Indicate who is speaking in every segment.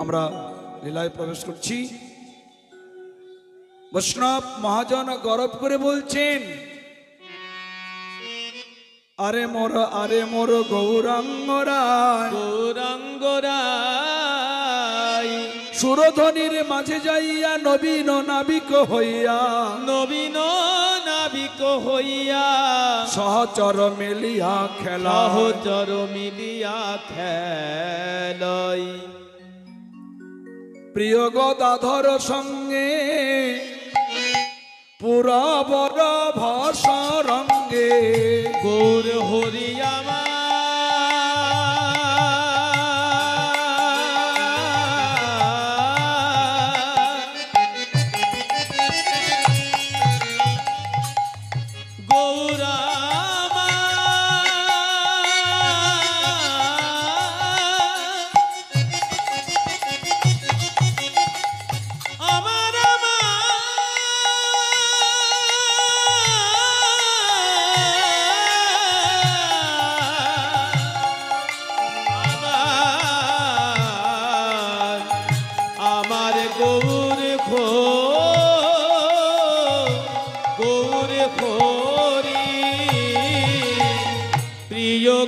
Speaker 1: আমরা লীলায় প্রবেশ করছি। বৈষ্ণব মহাজন গৌরব করে বলছেন, আরে মোর গৌরাঙ্গরায়
Speaker 2: গৌরাঙ্গরায়
Speaker 1: সুরধ্বনির মাঝে যাইয়া নবীন নাবিক হইয়া সহচর মিলিয়া খেলা
Speaker 2: সহচর মিলিয়া খেলাই
Speaker 1: প্রিয় গদাধর সঙ্গে পুরা বড় ভাষ রঙ্গে
Speaker 2: গৌর হরিয়ামা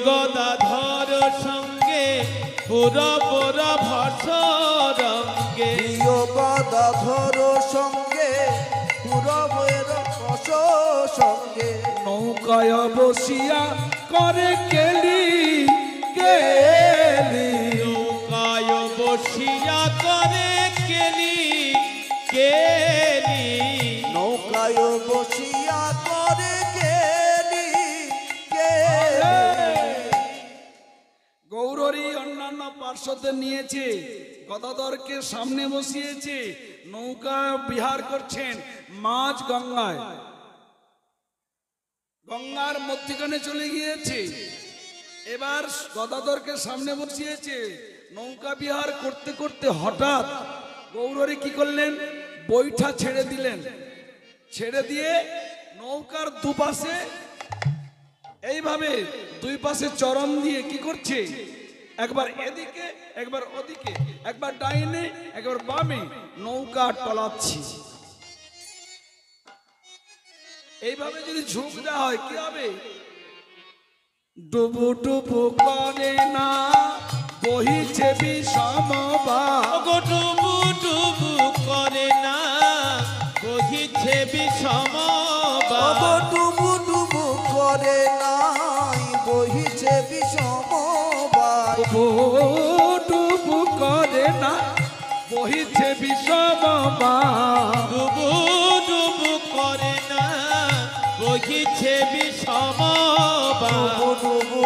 Speaker 2: গদাধর সঙ্গে পুরা পুরা ভাষ রঙ্গে
Speaker 3: গদাধর সঙ্গে পুরা ভাষ সঙ্গে
Speaker 1: নৌকায় বসিয়া করে কেলি কেলি
Speaker 2: নৌকায় বসিয়া করে কেলি কেলি
Speaker 3: নৌকায় বসিয়া করে
Speaker 1: গৌরী অন্যান্য পার্শ্বদের নিয়েছে, গদাধরকে সামনে বসিয়েছে, নৌকা বিহার করছেন মাঝ গঙ্গায়, গঙ্গার মধ্যখানে চলে গিয়েছে। এবার গদাধরকে সামনে বসিয়েছে, নৌকা বিহার করতে করতে হঠাৎ গৌরী কি করলেন, বৈঠা ছেড়ে দিলেন, ছেড়ে দিয়ে নৌকার দুপাশে এইভাবে দুই পাশে চরণ দিয়ে কি করছে, একবার এদিকে একবার ওদিকে, একবার ডাইনে একবার বামে নৌকা টলাচ্ছি। এইভাবে যদি ঝুঁক দেওয়া হয় কি হবে, ডুবু ডুবু করে না বহিছে বিষম
Speaker 2: গো ডুবু ডুবু করে না বহিছে বিষম
Speaker 3: ডুবু ডুবু করে নাই বহিছে বিষম
Speaker 1: ডুবু করে না বহিছে বিষম
Speaker 2: ডুবু ডুবু করে না বহিছে বিষম
Speaker 3: ডুবু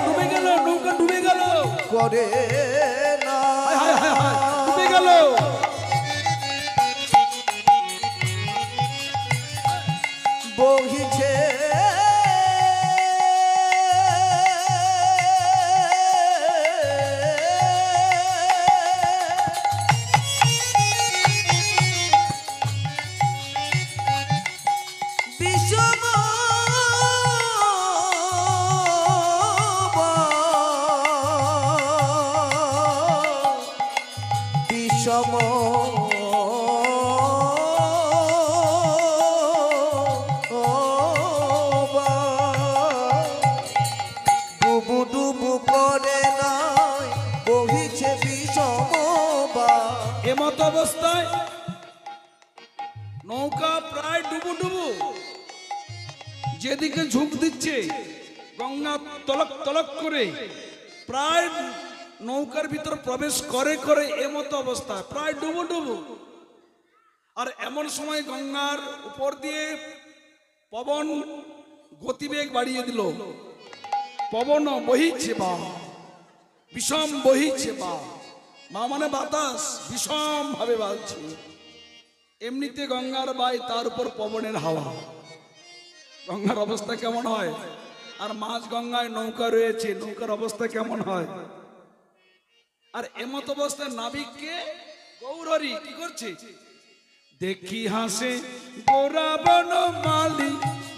Speaker 1: ডুবে গেল নৌকা ডুবে গেল
Speaker 3: করে না
Speaker 1: ডুবে গেল।
Speaker 3: বহিছে বিষম বিষম ডুবু ডুবু করে নাই বহিছে বিষম
Speaker 1: এমত অবস্থায় নৌকা প্রায় ডুবু ডুবু, যেদিকে ঝুঁক দিচ্ছে গঙ্গা তলক তলক করে প্রায় নৌকার ভিতর প্রবেশ করে করে এমত অবস্থা প্রায় ডুবু ডুবু। আর এমন সময় গঙ্গার উপর দিয়ে পবন গতিবেগ বাড়িয়ে দিল, পবন বহিছে বা বিষম বহিছে বা মানে বাতাস বিষম ভাবে বাজছে। এমনিতে গঙ্গার বাই, তার উপর পবনের হাওয়া, গঙ্গার অবস্থা কেমন হয়? আর মাঝ গঙ্গায় নৌকা রয়েছে, নৌকার অবস্থা কেমন হয়? আর এমত অবস্থায় নাবিককে গৌরী কি করছে, দেখি হাসে গোরা বনমালী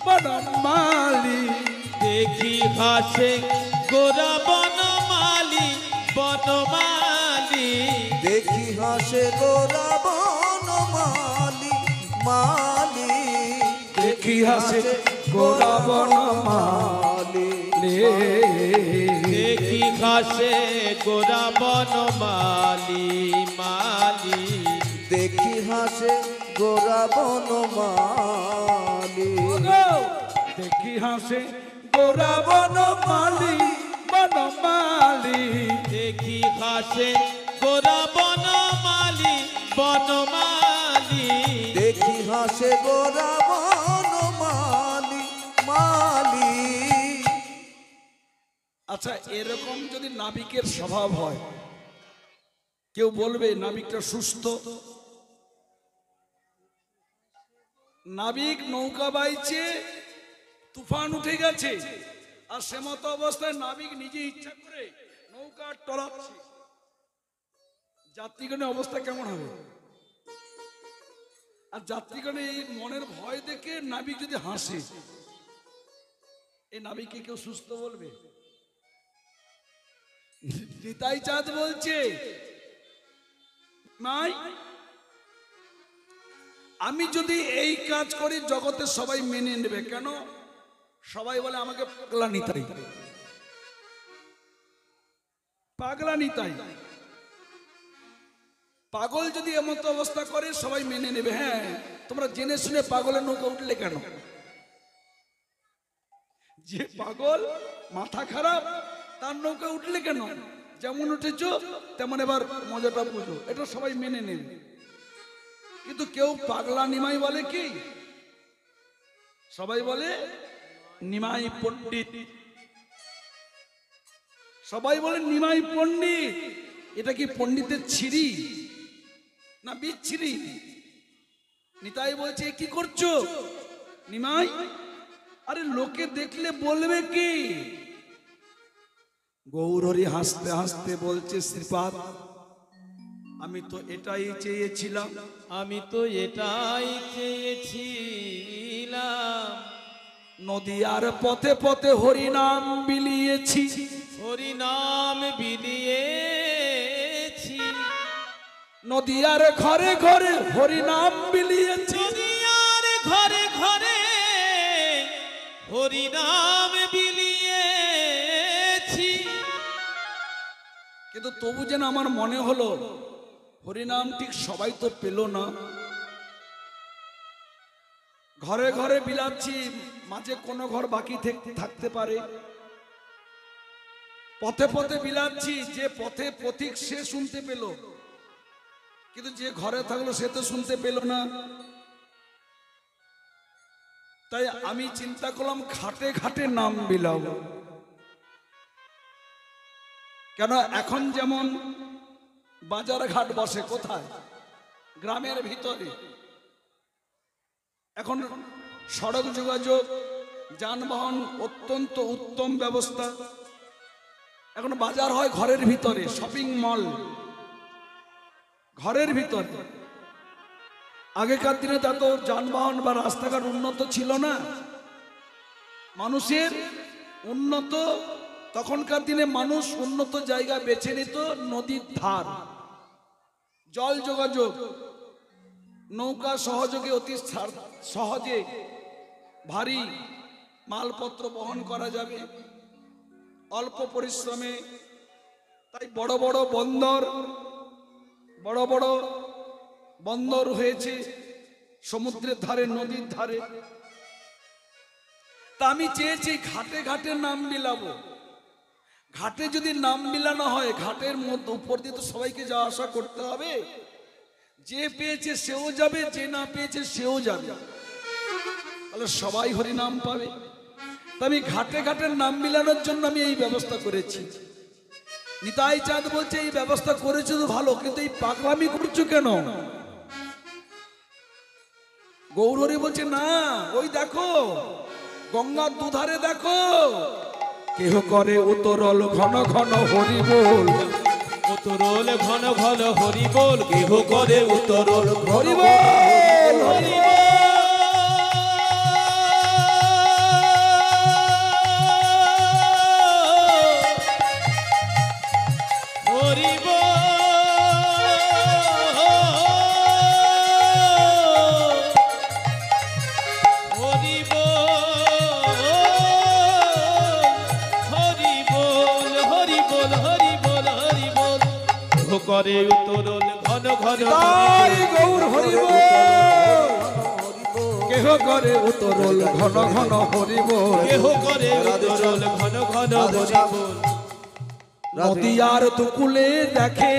Speaker 1: বনমালী,
Speaker 2: দেখি হাসে গোরা বনমালী বনমালী
Speaker 3: দেখি হাসে গোরা বনমালী মালি
Speaker 1: দেখি হাসে গোরা বনমালী
Speaker 2: দেখি ঘাসে গোরা বনমালী মালী
Speaker 3: দেখি হাসে গোরা বনমালী
Speaker 1: দেখি হাসে গোরা বনমালী বনমালী
Speaker 2: দেখি ঘাসে গোরা বনমালী বনমালী
Speaker 3: দেখি হাসে গোরা বনমালী মালি।
Speaker 1: আচ্ছা, এরকম যদি নাবিকের স্বভাব হয়, কেউ বলবে নাবিকটা সুস্থ? নাবিক নৌকা বাইছে, তুফান উঠে গেছে, আর সে মতো অবস্থায় নাবিক নিজে ইচ্ছা করে নৌকা টলাচ্ছে, যাত্রীগণের অবস্থা কেমন হবে? আর যাত্রীগণের এই মনের ভয় দেখে নাবিক যদি হাসে, এই নাবিককে কেউ সুস্থ বলবে? নিতাই চাঁদ বলছে, মাই আমি যদি এই কাজ করি জগতে সবাই মেনে নেবে কেন? সবাই বলে আমাকে পাগলা নিতাই, পাগলা নিতাই। পাগল যদি এমন অবস্থা করে সবাই মেনে নেবে। হ্যাঁ, তোমরা জেনে শুনে পাগলের নৌকা উঠলে কেন? যে পাগল, মাথা খারাপ, তার নৌকা উঠলে কেন? যেমন উঠেছ তেমন এবার মজাটা বুঝো, এটা সবাই মেনে নেবে। কিন্তু কেউ পাগলা নিমাই বলে কি? সবাই বলে নিমাই পণ্ডিত, সবাই বলে নিমাই পণ্ডিত। এটা কি পণ্ডিতের ছিরি না বিচ্ছিরি? নিতাই বলছে কি করছো নিমাই? আরে লোকে দেখলে বলবে কি? গৌরহরি হাসতে হাসতে বলছে, শ্রীপাদ আমি তো এটাই চেয়েছিলাম,
Speaker 2: আমি তো এটাই চেয়েছিলাম।
Speaker 1: নদীয়ার পথে পথে হরিনাম বিলিয়েছি,
Speaker 2: হরিনাম বিলিয়েছি,
Speaker 1: নদীয়ার ঘরে ঘরে হরিনাম বিলিয়েছি,
Speaker 2: দুনিয়ার ঘরে ঘরে হরিনাম বিলিয়েছি।
Speaker 1: কিন্তু তবু যেন আমার মনে হলো হরিনাম ঠিক সবাই তো পেল না। ঘরে ঘরে বিলাচ্ছি, মাঝে কোনো ঘর বাকি থাকতে পারে। পথে পথে বিলাচ্ছি, যে পথে পথিক সে শুনতে পেল, কিন্তু যে ঘরে থাকলো সে তো শুনতে পেল না। তাই আমি চিন্তা করলাম ঘাটে ঘাটে নাম বিলাবো। কেন এখন যেমন বাজার ঘাট বসে কোথায়? গ্রামের ভিতরে। এখন সড়ক যোগাযোগ, যানবাহন অত্যন্ত উত্তম ব্যবস্থা। এখন বাজার হয় ঘরের ভিতরে, শপিং মল ঘরের ভিতরে। আগেকার দিনে তা তো যানবাহন বা রাস্তাঘাট উন্নত ছিল না। মানুষের উন্নত, তখনকার দিনে মানুষ উন্নত জায়গা বেছে নিত, নদীর ধার, জল যোগাযোগ, নৌকা সহযোগে অতি সহজে ভারী মালপত্র বহন করা যাবে অল্প পরিশ্রমে। তাই বড় বড় বন্দর হয়েছে সমুদ্রের ধারে, নদীর ধারে। তা আমি চেয়েছি ঘাটে ঘাটে নাম মিলাবো। ঘাটে যদি নাম মিলানো হয়, ঘাটের মধ্যে উপর দিয়ে তো সবাইকে যাওয়া আসা করতে হবে। যে পেয়েছে সেও যাবে, যে না পেয়েছে সেও যাবে, তাহলে সবাই হরি নাম পাবে। তা আমি ঘাটে ঘাটে নাম মিলানোর জন্য আমি এই ব্যবস্থা করেছি। নিতাই চাঁদ বলছে এই ব্যবস্থা করেছো তো ভালো, কিন্তু এই পাগলামি করছো কেন? গৌরহরি বলছে না, ওই দেখো গঙ্গার দুধারে দেখো কেহ করে উতরল ঘন ঘন হরি বল,
Speaker 2: উতরল ঘন ঘন হরি বল, কেহ করে উতরল
Speaker 1: হরি বল, হরি বল।
Speaker 2: করে উত্তরণ ঘন ঘন
Speaker 1: তাই গৌর হরি বল।
Speaker 3: হরি বল।
Speaker 1: কেহ করে উত্তরল ঘন ঘন হরি বল।
Speaker 2: কেহ করে উত্তরণ ঘন ঘন হরি বল।
Speaker 1: নদিয়ার দুকুলে দেখে,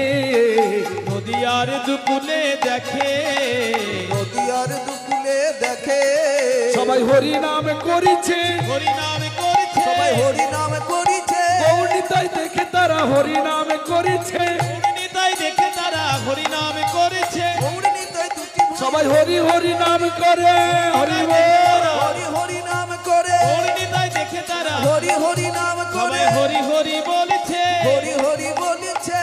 Speaker 2: নদিয়ার দুকুলে দেখে,
Speaker 3: নদিয়ার দুকুলে দেখে,
Speaker 1: সবাই হরি নাম করিছে,
Speaker 2: হরি নাম করেছে,
Speaker 3: সবাই হরি নাম করিছে,
Speaker 1: গৌরীতাই দেখে তারা হরি নাম করিছে।
Speaker 2: নিতাই দেখে তারা হরি নাম করেছে,
Speaker 3: গৌরনীতায় দুটি ভুঁড়ি,
Speaker 1: সবাই হরি হরি নাম করে হরি বল।
Speaker 3: হরি হরি নাম করে,
Speaker 2: নিতাই দেখে তারা
Speaker 3: হরি হরি নাম করে,
Speaker 2: সবাই হরি হরি বলেছে,
Speaker 3: হরি হরি বলেছে।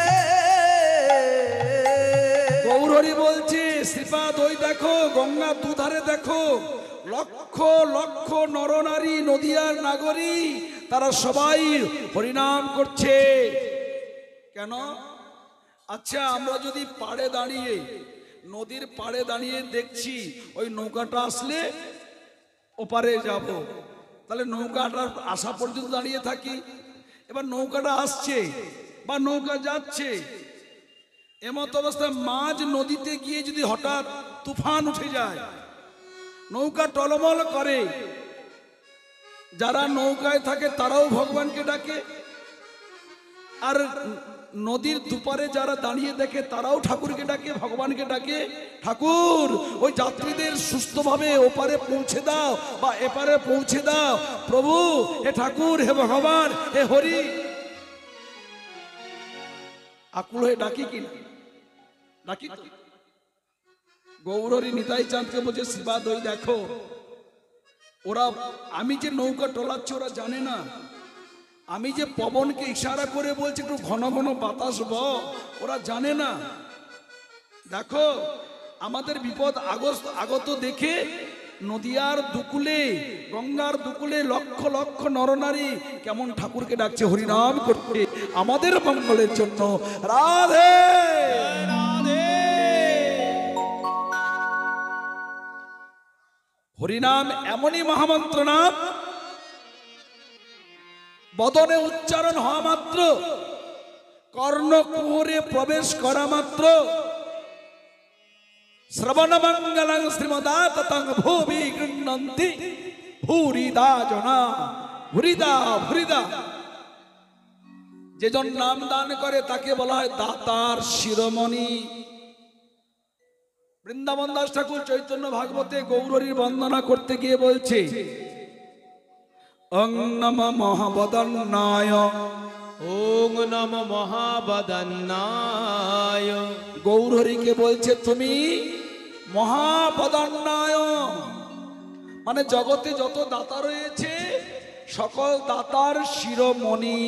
Speaker 1: গৌর হরি বলছে শ্রীপাদ ওই দেখো গঙ্গা দুধারে দেখো লক্ষ লক্ষ নরনারী নদিয়ার নাগরী তারা সবাই হরিনাম করছে। কেন? আচ্ছা আমরা যদি পাড়ে দাঁড়িয়ে নদীর পাড়ে দাঁড়িয়ে দেখছি ওই নৌকাটা আসলে ওপারে যাব, তাহলে নৌকাটার আসা পর্যন্ত দাঁড়িয়ে থাকি। এবার নৌকাটা আসছে বা নৌকা যাচ্ছে, এমত অবস্থায় মাঝ নদীতে গিয়ে যদি হঠাৎ তুফান উঠে যায়, নৌকা টলমল করে, যারা নৌকায় থাকে তারাও ভগবানকে ডাকে, আর নদীর দুপারে যারা দাঁড়িয়ে দেখে তারাও ঠাকুরকে ডাকে, ভগবানকে ডাকে, ঠাকুর ওই যাত্রীদের সুস্থভাবে ওপারে পৌঁছে দাও বা এপারে পৌঁছে দাও, প্রভু হে ঠাকুর হে ভগবান হে হরি। আকুল হয়ে ডাকি কিনা? ডাকি তো। গৌরহরি নিতাই চাঁদকে বলছে শিবা দই দেখো, ওরা আমি যে নৌকা টলাচ্ছি ওরা জানে না, আমি যে পবনকে ইশারা করে বলছি একটু ঘন ঘন বাতাস বহ, ওরা জানে না। দেখো আমাদের বিপদ আগত দেখে নদিয়ার দুকুলে গঙ্গার দুকুলে লক্ষ লক্ষ নরনারী কেমন ঠাকুরকে ডাকছে হরিনাম করতে আমাদের মঙ্গলের জন্য। রাধে
Speaker 2: রাধে।
Speaker 1: হরিনাম এমনই মহামন্ত্র নাম, বদনে উচ্চারণ হওয়া মাত্র, কর্ণকুহরে প্রবেশ করা মাত্র, শ্রবণ মঙ্গলং শ্রীমদাততং ভূমি গৃহ্ণন্তি ভূরিদা জনা ভূরিদা ভূরিদা। যেজন নাম দান করে তাকে বলা হয় দাতার শিরোমণি। বৃন্দাবন দাস ঠাকুর চৈতন্য ভাগবতে গৌরহরির বন্দনা করতে গিয়ে বলছে অং নম মহাবদন্নায়,
Speaker 2: ওং নম মহাবদন্নায়।
Speaker 1: গৌরহরিকে বলছে তুমি মহাবদন্নায়, মানে জগতে যত দাতা রয়েছে সকল দাতার শিরোমণি।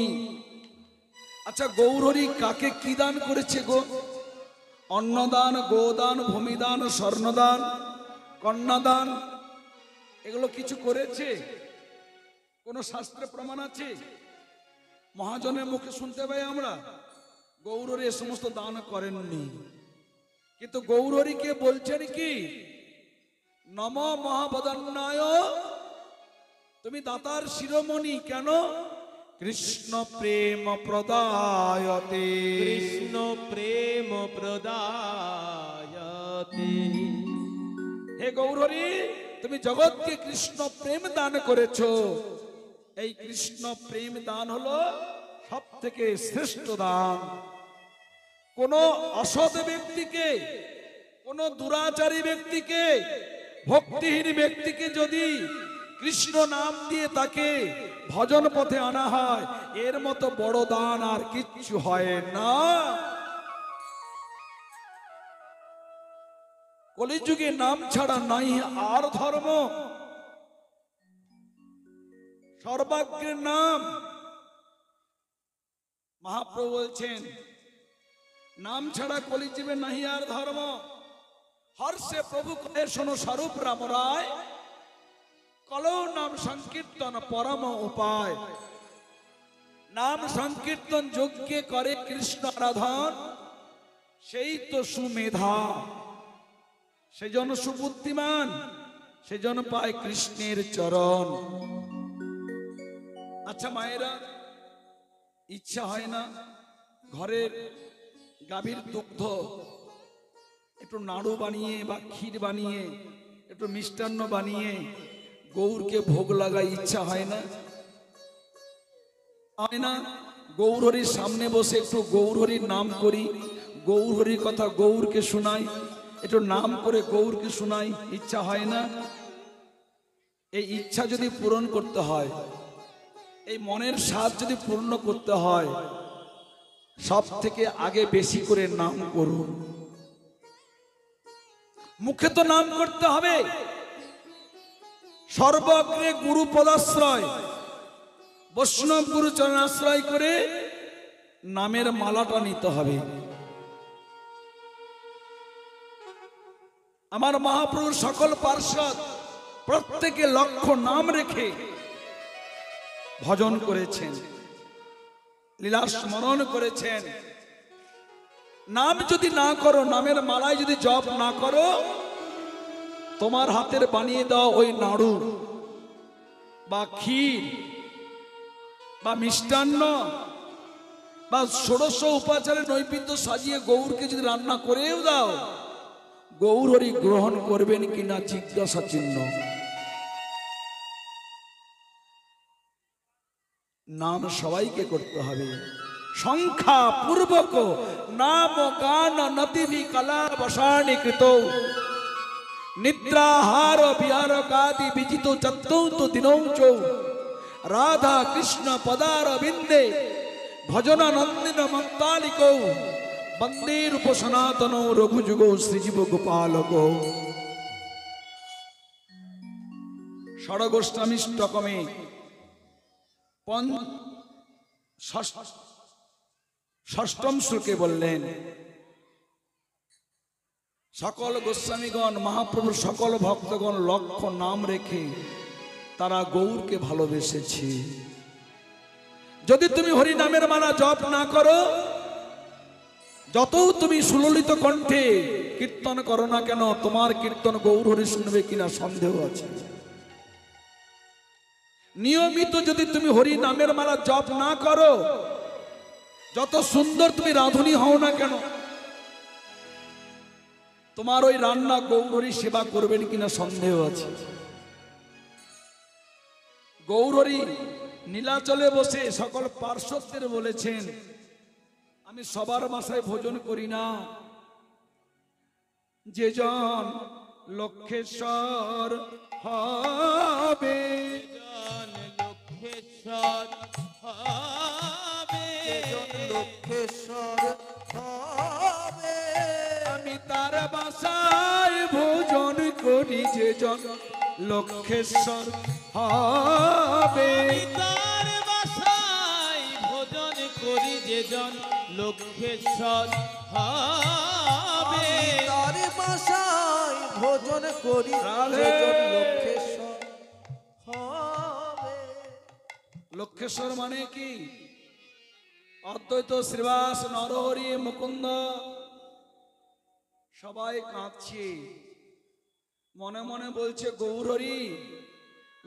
Speaker 1: আচ্ছা গৌরহরি কাকে কি দান করেছে গো? অন্নদান, গোদান, ভূমিদান, স্বর্ণদান, কন্যাদান, এগুলো কিছু করেছে? কোন শাস্ত্রে প্রমাণ আছে? মহাজনের মুখে শুনতে পাই আমরা গৌরহরি এ সমস্ত দান করেননি, কিন্তু গৌরহরিকে বলছেন কি নম মহাবদন্নায়, তুমি দাতার শিরোমণি। কেন? কৃষ্ণ প্রেম প্রদায়তে,
Speaker 2: কৃষ্ণ প্রেম প্রদায়তে।
Speaker 1: হে গৌরহরি তুমি জগৎকে কৃষ্ণ প্রেম দান করেছো। এই কৃষ্ণ প্রেম দান হলো সব থেকে শ্রেষ্ঠ দান। কোন অসৎ ব্যক্তিকে, কোন দুরাচারী ব্যক্তিকে, ভক্তিহীন ব্যক্তিকে যদি কৃষ্ণ নাম দিয়ে তাকে ভজন পথে আনা হয়, এর মতো বড় দান আর কিচ্ছু হয় না। কলিযুগে নাম ছাড়া নাই আর ধর্ম, সর্বাগ্রের নাম। মহাপ্রভু বলছেন নাম ছাড়া কলিযুগে নাহি আর ধর্ম। হর্ষে প্রভু কহে শোনো স্বরূপ রাম রায়, কলৌ নাম সংকীর্তন পরম উপায়। নাম সংকীর্তন যজ্ঞে করে কৃষ্ণ আরাধন, সেই তো সুমেধা, সেজন সুবুদ্ধিমান, সেজন পায় কৃষ্ণের চরণ। আচ্ছা মায়েরা, ইচ্ছা হয় না ঘরের গাভীর দুগ্ধ একটু নাড়ু বানিয়ে বা ক্ষীর বানিয়ে একটু মিষ্টান্ন বানিয়ে গৌরকে ভোগ লাগাই ইচ্ছা হয় না? হয় না? গৌরহরির সামনে বসে একটু গৌরহরির নাম করি, গৌরহরির কথা গৌরকে শোনাই, একটু নাম করে গৌরকে শোনাই, ইচ্ছা হয় না? এই ইচ্ছা যদি পূরণ করতে হয়, এই মনের স্বাদ যদি পূর্ণ করতে হয়, সব থেকে আগে বেশি করে নাম করুন। মুখে তো নাম করতে হবে, সর্বগ্রে গুরু পদাশ্রয়, বৈষ্ণব গুরু চরণাশ্রয় করে নামের মালাটা নিতে হবে। আমার মহাপ্রভুর সকল পার্ষদ প্রত্যেকে লক্ষ্য নাম রেখে ভজন করেছেন, লীলা স্মরণ করেছেন। নাম যদি না করো, নামের মালায় যদি জপ না করো, তোমার হাতের বানিয়ে দাও ওই নাড়ু বা ক্ষীর বা মিষ্টান্ন বা ষোড়শ উপাচারের নৈবেদ্য সাজিয়ে গৌরকে যদি রান্না করেও দাও, গৌর হরি গ্রহণ করবেন কিনা জিজ্ঞাসা চিহ্ন। নাম সবাইকে করতে হবে, সংখ্যা পূর্বক নাম গান নতিভি কলা বসানি কৃত নিদ্রাহার বিহার কাদি বিজিত চতুর্থ দিনৌচ রাধা কৃষ্ণ পদার বিন্দে ভজনানন্দিন মন্তালিক বন্দে রূপ সনাতন রঘুযুগ শ্রীজীব গোপালক। ষড়গোষ্ঠামিষ্টকমে ষষ্ঠম শ্লোকে বললেন, সকল গোস্বামীগণ মহাপ্রভুর সকল ভক্তগণ লক্ষ্য নাম রেখে তারা গৌরকে ভালোবেসেছে। যদি তুমি হরি নামের মালা জপ না করো, যত তুমি সুললিত কণ্ঠে কীর্তন করো না কেন, তোমার কীর্তন গৌর হরি শুনবে কিনা সন্দেহ আছে। নিয়মিত যদি তুমি হরি নামের মালা জপ না করো, যত সুন্দর তুমি রাঁধুনি হও না কেন, তোমার ওই রান্না গৌর হরি সেবা করবেন কিনা সন্দেহ আছে। গৌর হরি নীলাচলে বসে সকল পার্শ্বদের বলেছেন, আমি সবার বাসায় ভোজন করি না, যে জন লক্ষেশ্বর হবে,
Speaker 2: লক্ষেশ্বর হবে,
Speaker 3: লক্ষেশ্বর হবে,
Speaker 1: আমি তার বাসায় ভোজন করি, যে জন লক্ষেশ্বর হবে,
Speaker 2: তার বাসায় ভোজন করি, যে জন লক্ষেশ্বর হবে,
Speaker 3: তার বাসায় ভোজন করি, যে জন লক্ষেশ্বর হবে।
Speaker 1: লক্ষেশ্বর মানে কি? অদ্বৈত শ্রীবাস নরহরি মুকুন্দ সবাই কাঁদছে, মনে মনে বলছে গৌর হরি।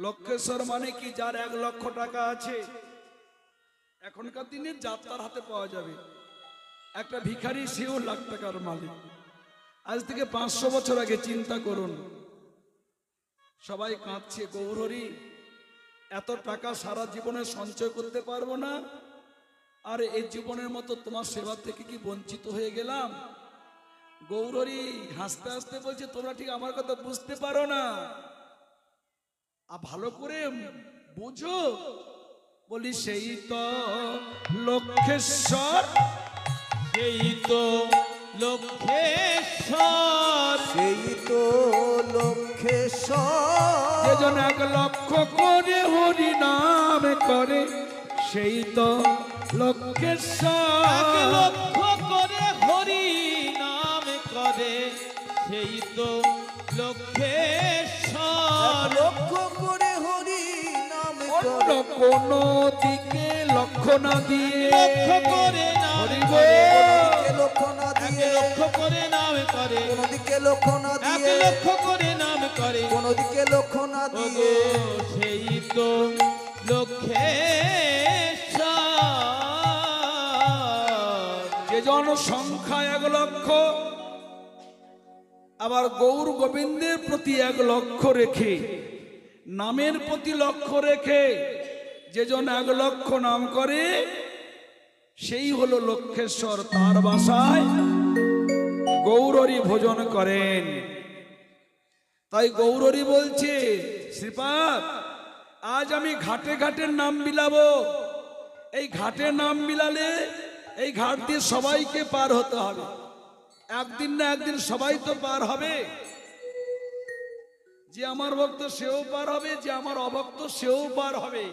Speaker 1: লক্ষেশ্বর মানে কি? যার 1 লক্ষ টাকা আছে, এখনকার দিনে যাত্রার হাতে পাওয়া যাবে। একটা ভিখারি, সেও লাখ টাকার মালিক। আজ থেকে 500 বছর আগে চিন্তা করুন, সবাই কাঁদছে গৌর হরি, এত টাকা সারা জীবনে সঞ্চয় করতে পারবো না, আর এই জীবনের মতো তোমার সেবা থেকে কি বঞ্চিত হয়ে গেলাম। গৌর হরি হাসতে হাসতে বলছে, তোমরা ঠিক আমার কথা বুঝতে পারো না, ভালো করে বুঝো। বলি সেই তো লক্ষেশ্বর,
Speaker 2: সেই তো লক্ষেশ্বর,
Speaker 3: সেই তো লক্ষেশ্বর,
Speaker 1: যে জন 1 লক্ষ করে হরি নাম করে, সেই তো লক্ষেশ্বর।
Speaker 2: 1 লক্ষ করে হরি নাম করে, সেই তো লক্ষেশ্বর।
Speaker 3: লক্ষ করে হরি নাম
Speaker 1: অন্য
Speaker 3: করে,
Speaker 1: কোন দিকে লক্ষ্য না দিয়ে,
Speaker 2: লক্ষ করে নাম
Speaker 1: হরি
Speaker 2: করে,
Speaker 3: দিকে লক্ষ্য না
Speaker 2: 1
Speaker 3: দিয়ে,
Speaker 2: লক্ষ করে নাম করে,
Speaker 3: কোন দিকে লক্ষ্য না
Speaker 2: 1
Speaker 3: দিয়ে,
Speaker 2: লক্ষ করে নাম করে,
Speaker 3: কোন দিকে লক্ষ্য না
Speaker 2: ওগো
Speaker 3: দিয়ে,
Speaker 2: সেই তো লক্ষেশ্বর।
Speaker 1: যে জন সংখ্যা 1,00,000, আবার গৌর গোবিন্দের প্রতি 1,00,000 রেখে, নামের প্রতি লক্ষ্য রেখে যে জন 1,00,000 নাম করে সেই হলো লক্ষেশ্বর। তার বাসায় গৌরহরি ভোজন করেন। তাই গৌরহরি বলছে, শ্রীপাদ আজ আমি ঘাটে ঘাটে নাম বিলাবো। এই ঘাটে নাম বিলালে এই ঘাট দিয়ে সবাইকে পার হতে হবে। একদিন না একদিন সবাই তো পার হবে। যে আমার ভক্ত সেও পার হবে, যে আমার অভক্ত সেও পার হবে।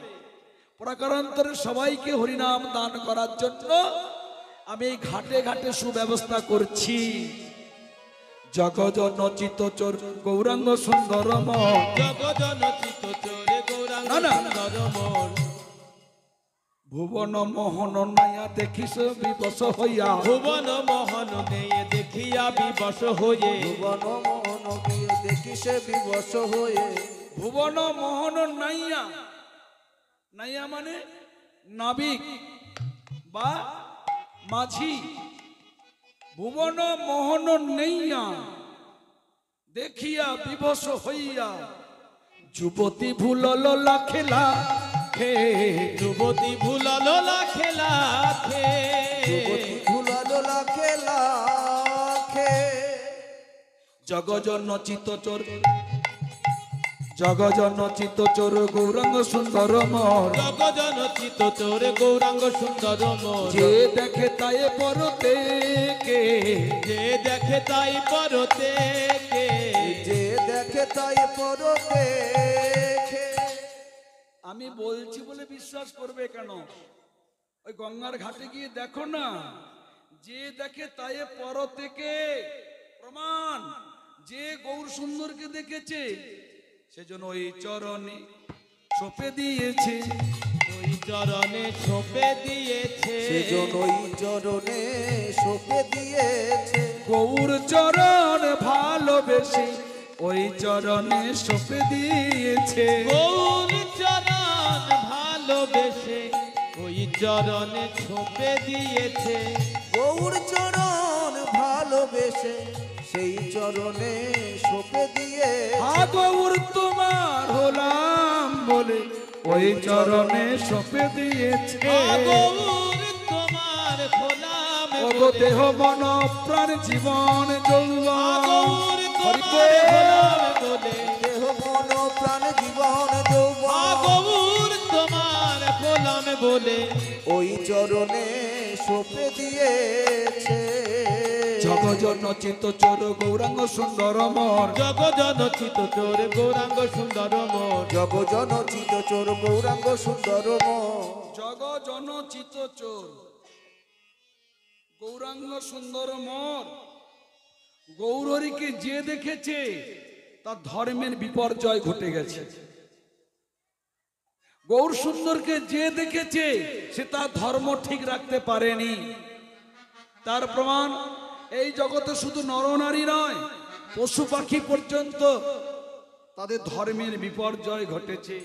Speaker 1: প্রকারান্তরে সবাইকে হরিনাম দান করার জন্য আমি এই ঘাটে ঘাটে সুব্যবস্থা করছি। জগজন চিত্তচোর গৌরাঙ্গ সুন্দরম,
Speaker 2: জগজন চিত্তচোরে গৌরাঙ্গ
Speaker 1: না, না।
Speaker 2: সুন্দরমোর।
Speaker 1: ভুবন মোহন নাইয়া দেখিস বিবশ হইয়া,
Speaker 2: ভুবন মোহন নেয়ে দেখিয়া বিবশ হয়ে,
Speaker 3: ভুবন মোহন গিয়ে দেখি সে বিবশ হয়ে।
Speaker 1: ভুবন মোহন নাইয়া, নাইয়া মানে নাবিক বা মাঝি। ভুবন মোহন নেইয়া দেখিয়া বিবশ হইয়া, যুবতী ভুলল লাখেলা খে,
Speaker 2: যুবতী ভুলালো লাখেলা খে,
Speaker 3: যুবতী ভুলালো লাখে লাখে।
Speaker 1: জগজন চিত্তচোর, জগজন চিত্তচোর গৌরাঙ্গ সুন্দর মোর।
Speaker 2: জগজন চিত্তচোরে গৌরাঙ্গ সুন্দরমোর।
Speaker 1: যে দেখে তাই পরতে কে,
Speaker 2: যে দেখে তাই পরতে কে,
Speaker 3: যে দেখে তাই পর দেখে।
Speaker 1: আমি বলছি বলে বিশ্বাস করবে কেন? ওই গঙ্গার ঘাটে গিয়ে দেখো না, যে দেখে তাই পর থেকে প্রমাণ। যে গৌর সুন্দরকে দেখেছে সেজন্য ওই চরণে সঁপে দিয়েছে,
Speaker 2: ওই চরণে সঁপে দিয়েছে,
Speaker 3: সেজন ওই চরণে সঁপে দিয়েছে।
Speaker 1: গৌর চরণ ভালোবেসে ওই চরণে সঁপে দিয়েছে।
Speaker 2: গৌর চরণ ভালোবেসে ওই চরণে সঁপে দিয়েছে।
Speaker 3: গৌর চরণ ভালোবেসে সেই চরণে সঁপে দিয়ে।
Speaker 1: গৌর তোমার হলাম বলে ওই চরণে সঁপে দিয়েছে।
Speaker 2: গৌর তোমার খোলাম
Speaker 1: ওগো দেহ মন প্রাণ জীবন যৌবন,
Speaker 2: গৌর
Speaker 1: হরি
Speaker 2: তোমার
Speaker 1: বল।
Speaker 2: খোলাম বলে,
Speaker 3: দেহ মন প্রাণ জীবন যৌবন।
Speaker 2: গৌর তোমার খোলাম বলে
Speaker 3: ওই চরণে সঁপে দিয়েছে।
Speaker 1: জগজন চিত্তচোর গৌরাঙ্গ সুন্দর মোর।
Speaker 2: জগজন চিত্তচোরে গৌরাঙ্গ সুন্দরমোর।
Speaker 3: জগজন চিত্তচোর গৌরাঙ্গ সুন্দরম।
Speaker 1: জগজন চিত্তচোর গৌরাঙ্গ সুন্দর মোর। গৌরহরিকে যে দেখেছে তার ধর্মের বিপর্যয় ঘটে গেছে। গৌর সুন্দরকে যে দেখেছে সে তার ধর্ম ঠিক রাখতে পারেনি। তার প্রমাণ এই জগতে শুধু নরনারী নয়, পশু পাখি পর্যন্ত তাদের ধর্মের বিপর্যয় ঘটেছে।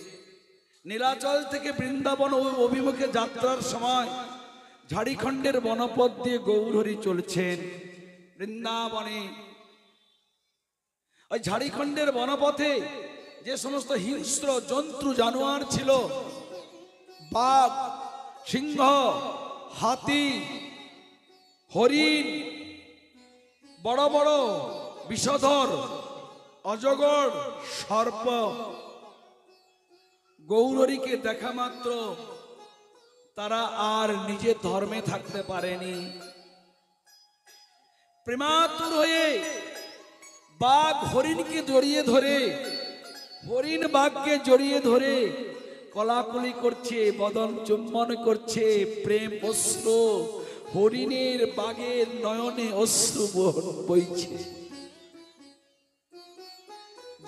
Speaker 1: নীলাচল থেকে বৃন্দাবন অভিমুখে যাত্রার সময় ঝাড়খণ্ডের বনপথ দিয়ে গৌরহরি চলছেন বৃন্দাবনে। ওই ঝাড়খণ্ডের বনপথে যে সমস্ত হিংস্র জন্তু জানোয়ার ছিল, বাঘ, সিংহ, হাতি, হরিণ, বড় বড় বিষধর, অজগর, সর্প, গৌরহরিকে দেখা মাত্র তারা আর নিজের ধর্মে থাকতে পারেনি। প্রেমাতুর হয়ে বাঘ হরিণকে জড়িয়ে ধরে, হরিণ বাঘকে জড়িয়ে ধরে কলাকলি করছে, বদন চুম্বন করছে, প্রেম অশ্রু হরিণের বাঘের নয়নে অশ্রু বইছে।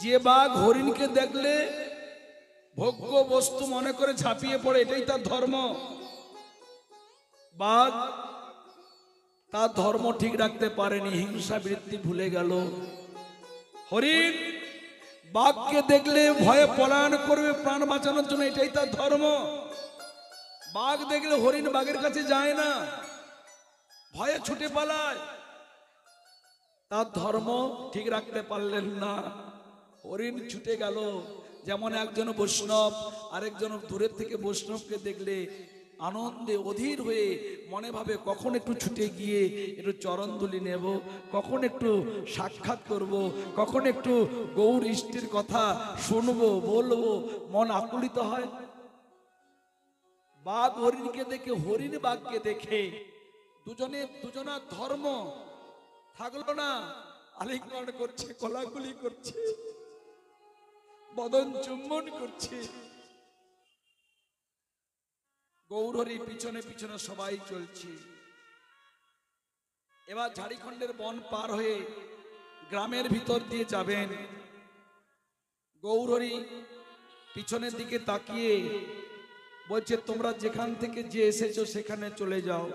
Speaker 1: যে বাঘ হরিণকে দেখলে ভোগ্য বস্তু মনে করে ঝাঁপিয়ে পড়ে, এটাই তার ধর্ম। বাঘ তার ধর্ম ঠিক রাখতে পারেনি, হিংসা বৃত্তি ভুলে গেল। হরিণ বাঘকে দেখলে ভয়ে পলায়ন করবে প্রাণ বাঁচানোর জন্য, এটাই তার ধর্ম। বাঘ দেখলে হরিণ বাঘের কাছে যায় না, ভয়ে ছুটে পালায়। তার ধর্ম ঠিক রাখতে পারলেন না, হরিণ ছুটে গেল। যেমন একজন বৈষ্ণব আরেকজন দূরের থেকে বৈষ্ণবকে দেখলে আনন্দে অধীর হয়ে মনে ভাবে কখন একটু ছুটে গিয়ে একটু চরণধুলি নেব, কখন একটু সাক্ষাৎ করব, কখন একটু গৌর ইষ্টের কথা শুনবো বলবো, মন আকুলিত হয়। বাঘ হরিণকে দেখে, হরিণ বাঘকে দেখে দুজনার ধর্ম থাকলো না, আলিঙ্গন করছে, কোলাকুলি করছে, বদন চুম্বন করছে। গৌরহরি পিছনে পিছনে সবাই চলছে। এবার ঝাড়খণ্ডের বন পার হয়ে গ্রামের ভিতর দিয়ে যাবেন। গৌরহরি পিছনের দিকে তাকিয়ে বলছে, তোমরা যেখান থেকে যে এসেছো সেখানে চলে যাও,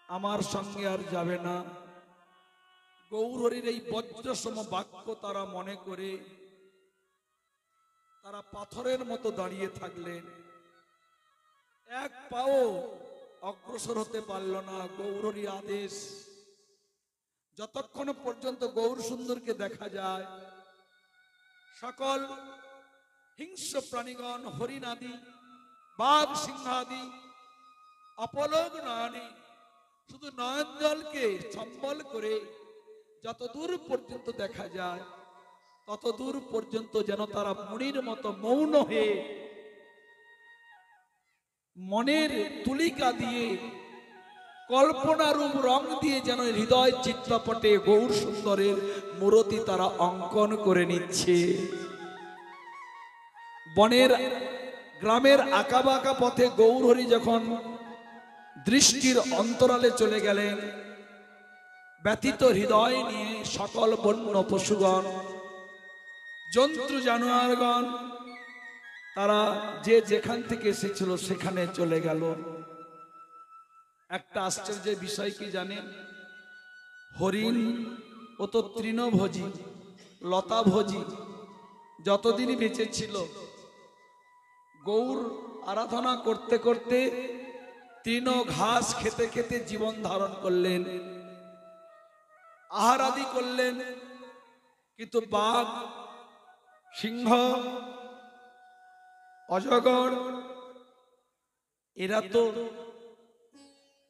Speaker 1: আমার সঙ্গে আর যাবে না। গৌরহরির এই বজ্রসম বাক্য তারা মনে করে তারা পাথরের মতো দাঁড়িয়ে থাকলেন, এক পাও অগ্রসর হতে পারল না। গৌরহরি আদেশ, যতক্ষণ পর্যন্ত গৌর সুন্দরকে দেখা যায় সকল হিংস্র প্রাণীগণ, হরিণ আদি, বাঘ সিংহাদি অপলক নয়নে শুধু নয়ন জলকে সম্বল করে যত দূর পর্যন্ত দেখা যায় তত দূর পর্যন্ত যেন তারা মুনির মতো মৌন হয়ে মনের তুলিকা দিয়ে কল্পনারূপ রং দিয়ে যেন হৃদয় চিত্রপটে গৌর সুন্দরের মূর্তি তারা অঙ্কন করে নিচ্ছে। বনের গ্রামের আঁকাবাঁকা পথে গৌরহরি যখন দৃষ্টির অন্তরালে চলে গেলেন, ব্যথিত হৃদয় নিয়ে সকল বন্য পশুগণ, জন্তু জানোয়ারগণ তারা যে যেখান থেকে এসেছিল সেখানে চলে গেল। একটা আশ্চর্যের বিষয় কি জানেন? হরিণ ও তো তৃণভোজী, লতাভোজী, যতদিন বেঁচে ছিল গৌর আরাধনা করতে করতে তৃণ ঘাস খেতে খেতে জীবন ধারণ করলেন, আহার আদি করলেন। কিন্তু বাঘ, সিংহ, অজগর এরা তো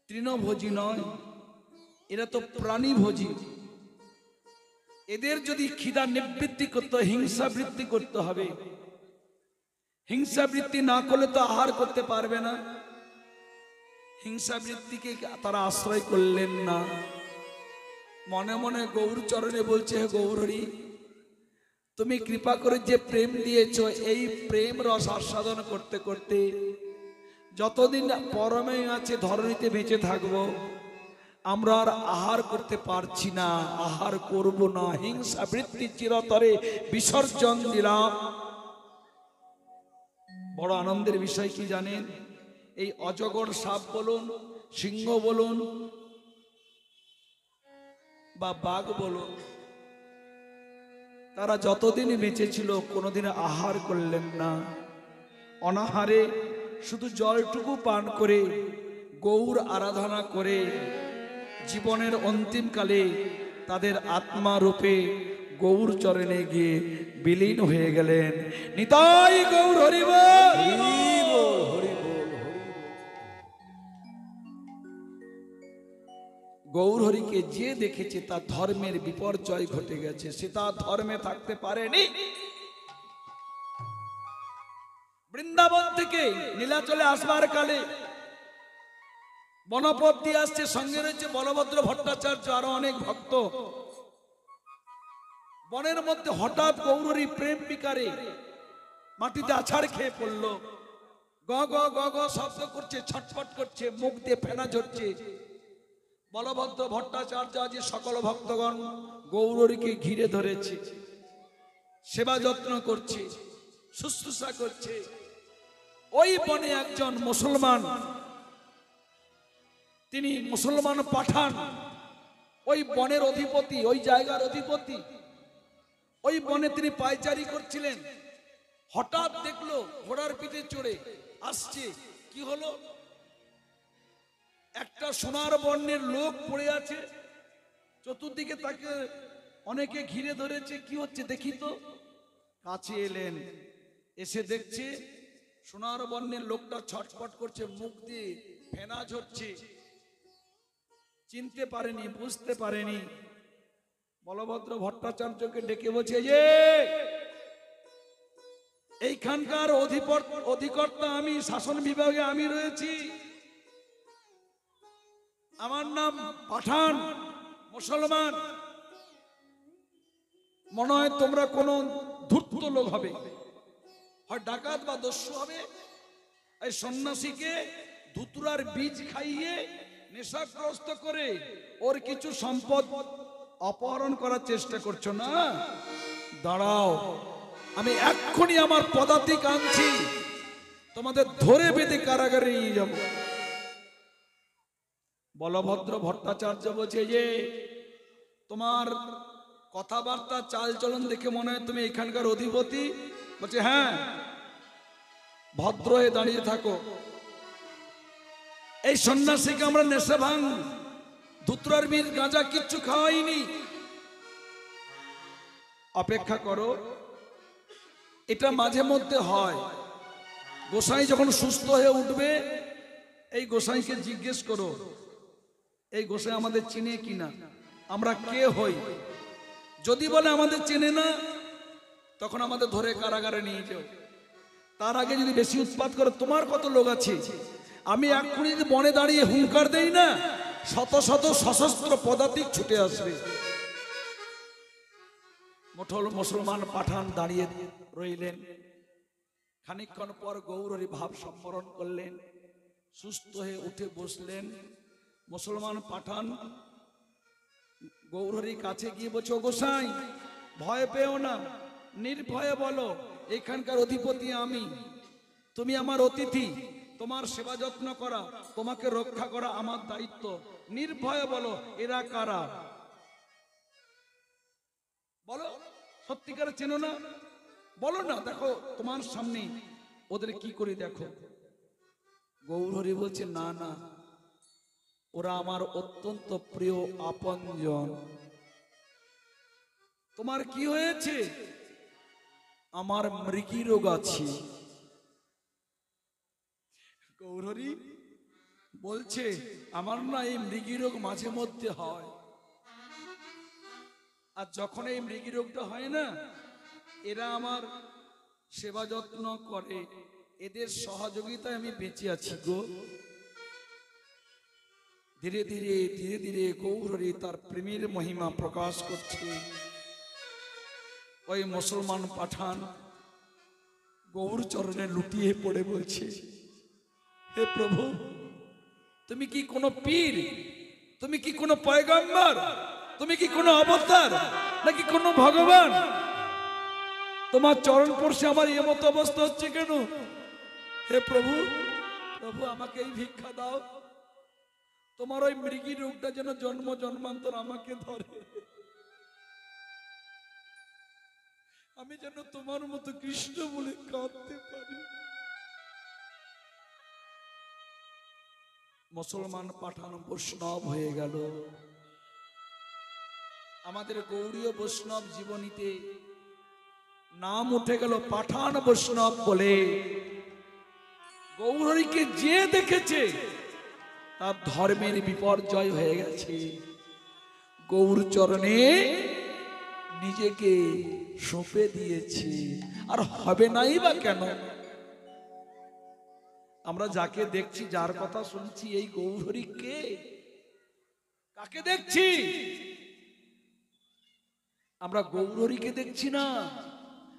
Speaker 1: তৃণভোজী নয়, এরা তো প্রাণীভোজী। এদের যদি খিদা নিবৃত্তি করতে, হিংসা বৃত্তি করতে হবে, হিংসা বৃত্তি না করলে তো আহার করতে পারবে না। হিংসা বৃত্তিকে তারা আশ্রয় করলেন না। মনে মনে গৌর চরণে বলছে, হে গৌরহরি, তুমি কৃপা করে যে প্রেম দিয়েছো, এই প্রেম রস আস্বাদন করতে করতে যতদিন পরমে আছে ধরণীতে বেঁচে থাকবো, আমরা আর আহার করতে পারছি না, আহার করব না। হিংসা বৃত্তি চিরতরে বিসর্জন দিলাম। বড় আনন্দের বিষয় কি জানেন? এই অজগর সাপ বলুন, সিংহ বলুন বা বাঘ বলুন, তারা যতদিন বেঁচে ছিল কোনোদিন আহার করলেন না। অনাহারে শুধু জলটুকু পান করে গৌর আরাধনা করে জীবনের অন্তিমকালে তাদের আত্মা রূপে গৌর চরণে গিয়ে বিলীন হয়ে গেলেন। নিতাই গৌর হরি বল। গৌরহরিকে যে দেখেছে তার ধর্মের বিপর্যয় ঘটে গেছে, সে তার ধর্মে থাকতে পারেনি। বৃন্দাবন থেকে নীলাচলে আসবার কালে বনপথ দিয়ে আসছে, সঙ্গে রয়েছে বলভদ্র ভট্টাচার্য আরো অনেক ভক্ত। বনের মধ্যে হঠাৎ গৌরহরি প্রেম বিকারে মাটিতে আছাড় খেয়ে পড়ল। গ গ গ গ শব্দ করছে, ছটফট করছে, মুখ দিয়ে ফেনা ঝরছে। বলভদ্র ভট্টাচার্য আজ সকল ভক্তগণ গৌরহরিকে ঘিরে ধরেছে, সেবা যত্ন করছে, শুশ্রূষা করছে। ওই বনে একজন মুসলমান, তিনি মুসলমান পাঠান, ওই বনের অধিপতি, ওই জায়গার অধিপতি, ওই বনে তিনি পায়চারি করছিলেন। হঠাৎ দেখলো ঘোড়ার পিঠে চড়ে আসছে। কি হলো? একটা সোনার বর্ণের লোক পড়ে আছে, চতুর্দিকে তাকে অনেকে ঘিরে ধরেছে। কি হচ্ছে দেখি তো। কাছে এলেন, এসে দেখছে সোনার বর্ণের লোকটা ছটফট করছে, মুখ দিয়ে ফেনা ঝরছে। চিনতে পারেনি, বুঝতে পারেনি। বলভদ্র ভট্টাচার্যকে ডেকে বলছে, যে এইখানকার অধিকর্তা আমি, শাসন বিভাগে আমি রয়েছি, আমার নাম পাঠান, মুসলমান। মনে হয় তোমরা কোন ধূর্ত লোক হবে, হয় ডাকাত বা দস্যু হবে। এই সন্ন্যাসীকে ধুতুরার বীজ খাইয়ে নেশাগ্রস্ত করে ওর কিছু সম্পদ অপহরণ করার চেষ্টা করছো না? দাঁড়াও, আমি এক্ষুনি আমার পদাতিক আনছি, তোমাদের ধরে বেঁধে কারাগারে নিয়ে যাব। বলভদ্র ভট্টাচার্য বলছে, যে তোমার কথাবার্তা চালচলন দেখে মনে হয় তুমি এখানকার অধিপতি। বলছে, হ্যাঁ। ভদ্র হয়ে দাঁড়িয়ে থাকো। এই সন্ন্যাসীকে আমরা নেশা ভাঙ, ধুতরার বীর গাঁজা কিচ্ছু খাওয়াইনি। অপেক্ষা করো, এটা মাঝে মধ্যে হয়। গোসাই যখন সুস্থ হয়ে উঠবে, এই গোসাইকে জিজ্ঞেস করো এই গোসাই আমাদের চিনে কিনা, আমরা কে হই। যদি বলে আমাদের চেনে না, তখন আমাদের ধরে কারাগারে নিয়ে যাও। তার আগে যদি বেশি উৎপাত করে, তোমার কত লোক আছে, আমি এক্ষুনি যদি বনে দাঁড়িয়ে হুঙ্কার দেই না, শত শত সশস্ত্র পদাতিক ছুটে আসবে। মুসলমান পাঠান দাঁড়িয়ে রইলেন। খানিকক্ষণ পর গৌরহরি ভাব সম্বরণ করলেন, সুস্থ হয়ে উঠে বসলেন। মুসলমান পাঠান গৌরহরির কাছে গিয়ে বলছে, ও গোসাই, ভয় পেও না, নির্ভয়ে বলো এখানকার অধিপতি আমি, তুমি আমার অতিথি, তোমার সেবা যত্ন করা, তোমাকে রক্ষা করা আমার দায়িত্ব। নির্ভয়ে বলো এরা কারা, বলো, সত্যিকারে চেনো না? বলো না, দেখো তোমার সামনে ওদের কি করে দেখো। গৌরহরি বলছে, না না, ওরা আমার অত্যন্ত প্রিয় আপনজন। তোমার কি হয়েছে? আমার মৃগী রোগ আছে। গৌরহরি বলছে, আমার না এই মৃগী রোগ মাঝে মধ্যে হয়, আর যখন এই মৃগী রোগটা হয় না, এরা আমার সেবা যত্ন করে, এদের সহযোগিতায় আমি বেঁচে আছি গো। ধীরে ধীরে ধীরে ধীরে গৌরহরি তার প্রেমের মহিমা প্রকাশ করছে। ওই মুসলমান পাঠান গৌর চরণে লুটিয়ে পড়ে বলছে, হে প্রভু, তুমি কি কোনো পীর, তুমি কি কোনো পয়গম্বর, তুমি কি কোনো অবতার, নাকি কোনো ভগবান? তোমার চরণ স্পর্শে আমার এমত অবস্থা হচ্ছে কেন? হে প্রভু, প্রভু আমাকে এই ভিক্ষা দাও, তোমার ওই মৃগী রোগটা যেন জন্ম জন্মান্তর আমাকে ধরে, আমি যেন তোমার মতো কৃষ্ণ বলে কাঁদতে পারি। মুসলমান পাঠান বৈষ্ণব হয়ে গেল। আমাদের গৌড়ীয় বৈষ্ণব জীবনীতে নাম উঠে গেল পাঠান বৈষ্ণব বলে। গৌরহরিকে যে দেখেছে তার ধর্মের বিপর্যয় হয়ে গেছে। গৌর চরণে নিজেকে সঁপে দিয়েছে, আর হবে নাই বা কেন? আমরা যাকে দেখছি, যার কথা শুনছি, এই গৌরহরি কে? কাকে দেখছি? আমরা গৌরহরিকে দেখছি না,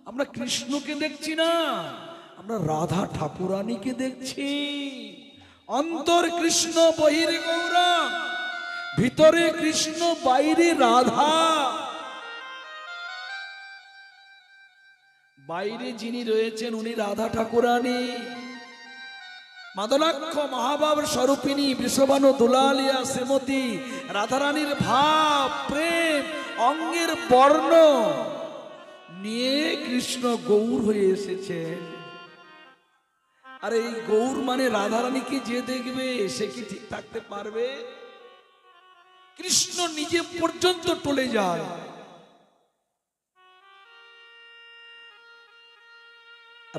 Speaker 1: আমরা কৃষ্ণকে দেখছি না, আমরা রাধা ঠাকুরানীকে দেখছি। অন্তর কৃষ্ণ বহির গৌরা, ভিতরে কৃষ্ণ বাইরে রাধা। বাইরে যিনি রয়েছেন উনি রাধা ঠাকুরানী, মাদলাক্ষ মহাভাব স্বরূপিনী বৃষভানু দুলালিয়া শ্রীমতী রাধারানীর ভাব, প্রেম, অঙ্গের বর্ণ নিয়ে কৃষ্ণ গৌর হয়ে এসেছেন। আর এই গৌর মানে রাধারানীকে যে দেখবে সে কি ঠিক থাকতে পারবে? কৃষ্ণ নিজে পর্যন্ত টলে যায়।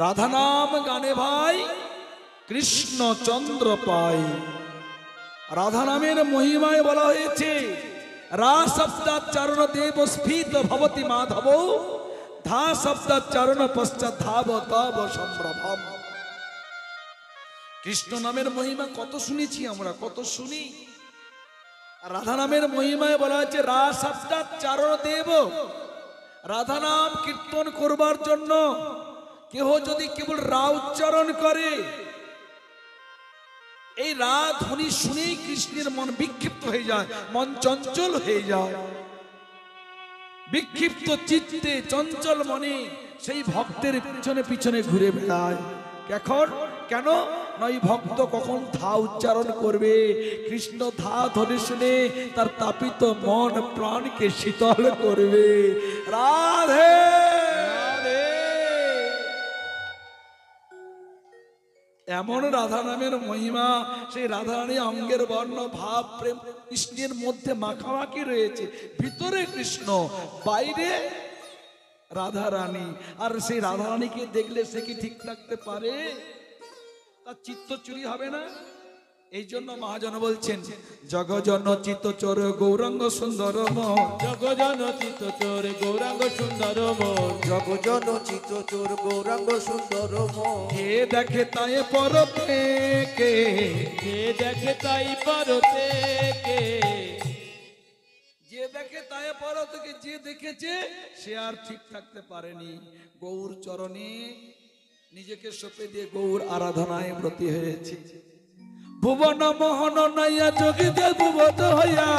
Speaker 1: রাধা নাম গানে ভাই কৃষ্ণ চন্দ্র পায়। রাধা নামের মহিমায় বলা হয়েছে রা শব্দাচ্চারণ দেব স্ফীত ভবতি মাধব, ধা শব্দাচ্চারণ পশ্চাৎ ধাব তব সম্ভ্রমম। কৃষ্ণ নামের মহিমা কত শুনেছি আমরা, কত শুনি। রাধা নামের মহিমায় বলা হয়েছে রা শব্দাচ্চারণ দেব। রাধা নাম কীর্তন করবার জন্য কেহ যদি কেবল রা উচ্চারণ করে, এই রা ধ্বনি শুনেই কৃষ্ণের মন বিক্ষিপ্ত হয়ে যায়, মন চঞ্চল হয়ে যায়। বিক্ষিপ্ত চিত্তে চঞ্চল মনে সেই ভক্তের পিছনে পিছনে ঘুরে বেড়ায়। এখন কেন নয়, ভক্ত কখন ধা উচ্চারণ করবে, কৃষ্ণ ধা ধ্বনি শুনে তার তাপিত মন প্রাণকে শীতল করবে। রাধে রাধে। এমন রাধা নামের মহিমা, সেই রাধারানী অঙ্গের বর্ণ ভাব প্রেম কৃষ্ণের মধ্যে মাখামাখি রয়েছে। ভিতরে কৃষ্ণ, বাইরে রাধারানী। আর সেই রাধারানীকে দেখলে সে কি ঠিক থাকতে পারে? তার চিত্ত চুরি হবে না? এই জন্য মহাজন বলছেন জগজন চিত্ত চোর গৌরাঙ্গ সুন্দর মন,
Speaker 2: জগজন চিত্ত চোর গৌরাঙ্গ সুন্দর মন,
Speaker 3: জগজন চিত্ত চোর গৌরাঙ্গ সুন্দর মন।
Speaker 1: কে দেখে তাই পরতে কে,
Speaker 2: যে দেখে তাই পারতে কে,
Speaker 1: যে দেখে তাই পরতে কে। যে দেখেছে সে আর ঠিক থাকতে পারেনি। গৌর চরণে নিজেকে সঁপে দিয়ে গৌর আরাধনায় ব্রতী হয়েছে। ভুবন মোহন নাইয়া যোগীতে ভুবত হইয়া,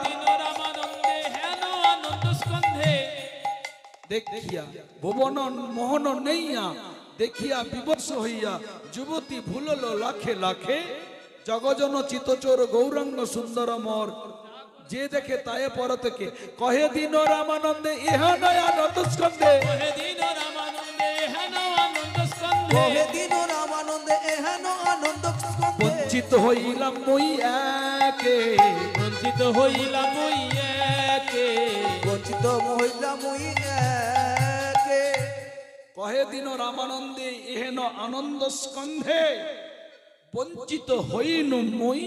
Speaker 2: দিন রামানন্দে হেন আনন্দ স্কন্ধে,
Speaker 1: দেখিয়া ভুবন মোহন নেইয়া দেখিয়া বিবশ হইয়া, যুবতী ভুলল লাখে লাখে। জগজন চিতচোর গৌরাঙ্গ সুন্দর মর, যে দেখে তায়ে পর থেকে কহে দিন রামানন্দে ইহা নয় আনন্দ স্কন্ধে।
Speaker 2: কহে দিন রামানন্দে হেন আনন্দ স্কন্ধে,
Speaker 3: কহে দিন রামানন্দে এহেন আনন্দ স্কন্ধে।
Speaker 1: বঞ্চিত হইলাম মই একে,
Speaker 2: বঞ্চিত হইলাম ওই একে,
Speaker 3: বঞ্চিত মহিলা মুই একে।
Speaker 1: কহে দিন রামানন্দে এহেন আনন্দ স্কন্ধে, বঞ্চিত হইনু মই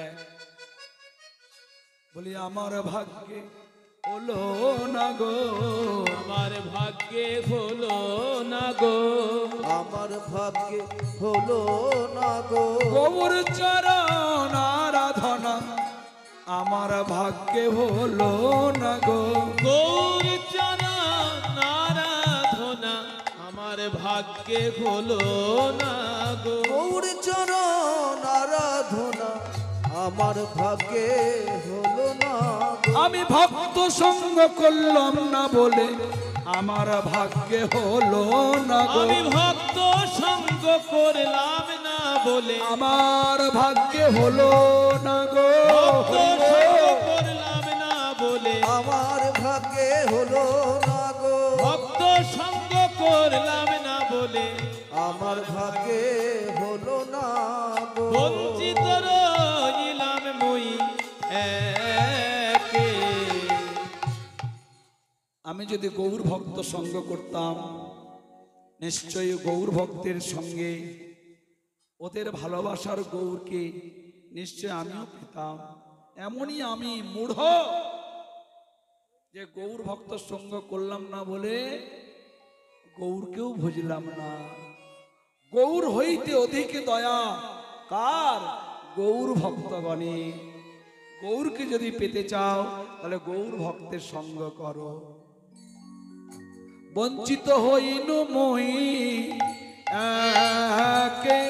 Speaker 1: এক। বলি আমার ভাগ্যে হলো না গো,
Speaker 2: আমার ভাগ্যে হলো না গো,
Speaker 3: আমার ভাগ্যে হলো না গো।
Speaker 1: গৌর চরণ আরাধনা আমার ভাগ্যে হলো না গো।
Speaker 2: গৌর চরণ আরাধনা আমার ভাগ্যে হলো না গো,
Speaker 3: গৌর চরণ আরাধনা আমার ভাগ্যে হলো না গো।
Speaker 1: আমি ভক্ত সঙ্গ করলাম না বলে আমার ভাগ্যে হলো না গো।
Speaker 2: আমি ভক্ত সঙ্গ করলাম না বলে
Speaker 1: আমার ভাগ্যে হলো না গো।
Speaker 2: ভক্ত সঙ্গ করলাম না বলে,
Speaker 3: আমার ভাগ্যে হলো না গো।
Speaker 2: ভক্ত সঙ্গ করলাম না বলে,
Speaker 3: আমার ভাগ্যে হলো না গো।
Speaker 2: বঞ্চিত রইলাম মই একে।
Speaker 1: আমি যদি গৌর ভক্ত সঙ্গ করতাম, নিশ্চয়ই গৌর ভক্তের সঙ্গে ওদের ভালোবাসার গৌরকে নিশ্চয় আমিও পেতাম। এমনই আমি মূঢ় যে গৌর ভক্ত সঙ্গ করলাম না বলে গৌরকেও ভুজলাম না। গৌর হইতে অধিক দয়া কার? গৌর ভক্তগণে। গৌরকে যদি পেতে চাও তাহলে গৌর ভক্তের সঙ্গ করো। বঞ্চিত হইনু মই একে